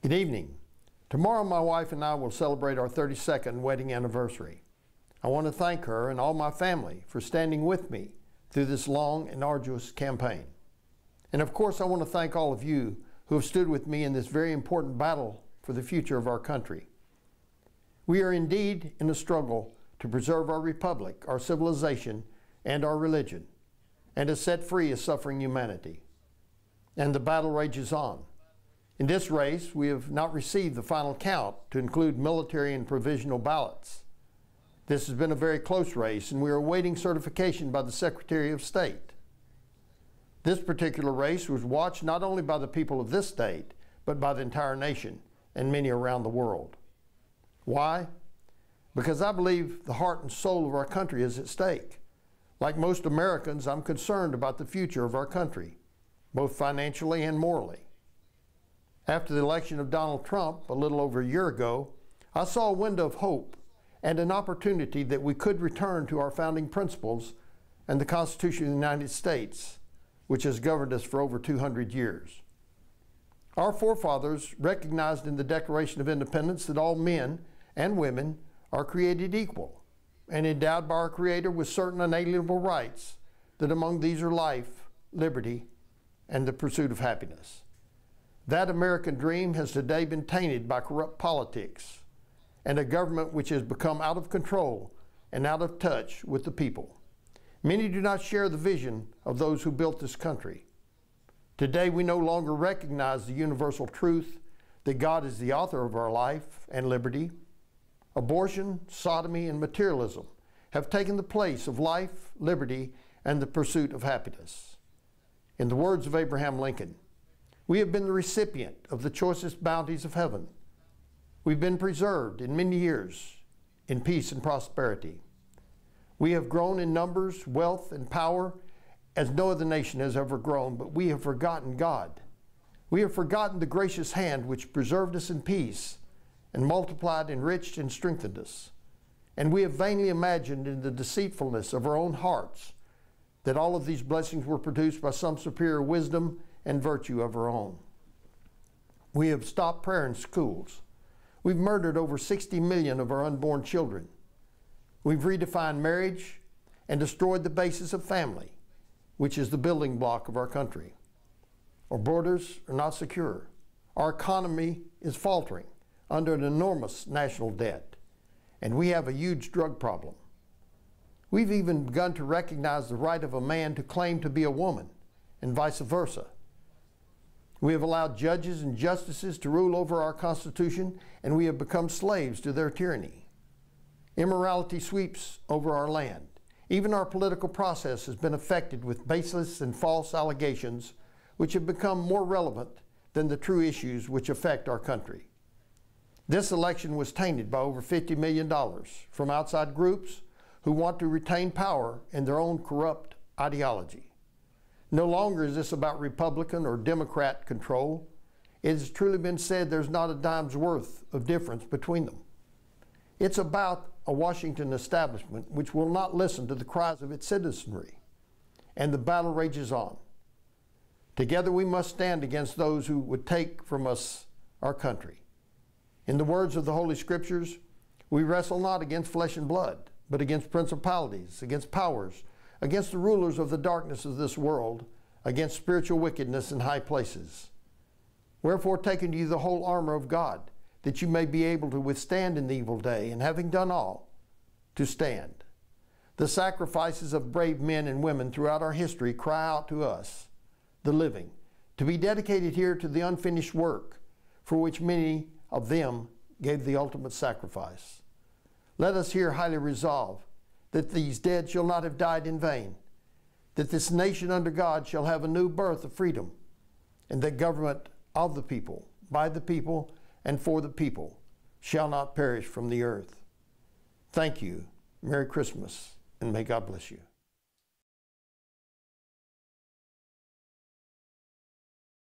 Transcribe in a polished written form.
Good evening. Tomorrow my wife and I will celebrate our 32nd wedding anniversary. I want to thank her and all my family for standing with me through this long and arduous campaign. And of course I want to thank all of you who have stood with me in this very important battle for the future of our country. We are indeed in a struggle to preserve our republic, our civilization, and our religion, and to set free a suffering humanity. And the battle rages on. In this race, we have not received the final count to include military and provisional ballots. This has been a very close race, and we are awaiting certification by the Secretary of State. This particular race was watched not only by the people of this state, but by the entire nation and many around the world. Why? Because I believe the heart and soul of our country is at stake. Like most Americans, I'm concerned about the future of our country, both financially and morally. After the election of Donald Trump a little over a year ago, I saw a window of hope and an opportunity that we could return to our founding principles and the Constitution of the United States, which has governed us for over 200 years. Our forefathers recognized in the Declaration of Independence that all men and women are created equal and endowed by our Creator with certain unalienable rights, that among these are life, liberty, and the pursuit of happiness. That American dream has today been tainted by corrupt politics and a government which has become out of control and out of touch with the people. Many do not share the vision of those who built this country. Today we no longer recognize the universal truth that God is the author of our life and liberty. Abortion, sodomy, and materialism have taken the place of life, liberty, and the pursuit of happiness. In the words of Abraham Lincoln, we have been the recipient of the choicest bounties of heaven. We've been preserved in many years in peace and prosperity. We have grown in numbers, wealth, and power as no other nation has ever grown, but we have forgotten God. We have forgotten the gracious hand which preserved us in peace and multiplied, enriched, and strengthened us. And we have vainly imagined in the deceitfulness of our own hearts that all of these blessings were produced by some superior wisdom and virtue of our own. We have stopped prayer in schools. We've murdered over 60 million of our unborn children. We've redefined marriage and destroyed the basis of family, which is the building block of our country. Our borders are not secure. Our economy is faltering under an enormous national debt, and we have a huge drug problem. We've even begun to recognize the right of a man to claim to be a woman, and vice versa. We have allowed judges and justices to rule over our Constitution, and we have become slaves to their tyranny. Immorality sweeps over our land. Even our political process has been affected with baseless and false allegations, which have become more relevant than the true issues which affect our country. This election was tainted by over $50 million from outside groups who want to retain power in their own corrupt ideology. No longer is this about Republican or Democrat control. It has truly been said there's not a dime's worth of difference between them. It's about a Washington establishment which will not listen to the cries of its citizenry, and the battle rages on. Together we must stand against those who would take from us our country. In the words of the Holy Scriptures, we wrestle not against flesh and blood, but against principalities, against powers, against the rulers of the darkness of this world, against spiritual wickedness in high places. Wherefore take unto you the whole armor of God, that you may be able to withstand in the evil day, and having done all, to stand. The sacrifices of brave men and women throughout our history cry out to us, the living, to be dedicated here to the unfinished work, for which many of them gave the ultimate sacrifice. Let us here highly resolve that these dead shall not have died in vain, that this nation under God shall have a new birth of freedom, and that government of the people, by the people, and for the people shall not perish from the earth. Thank you. Merry Christmas, and may God bless you.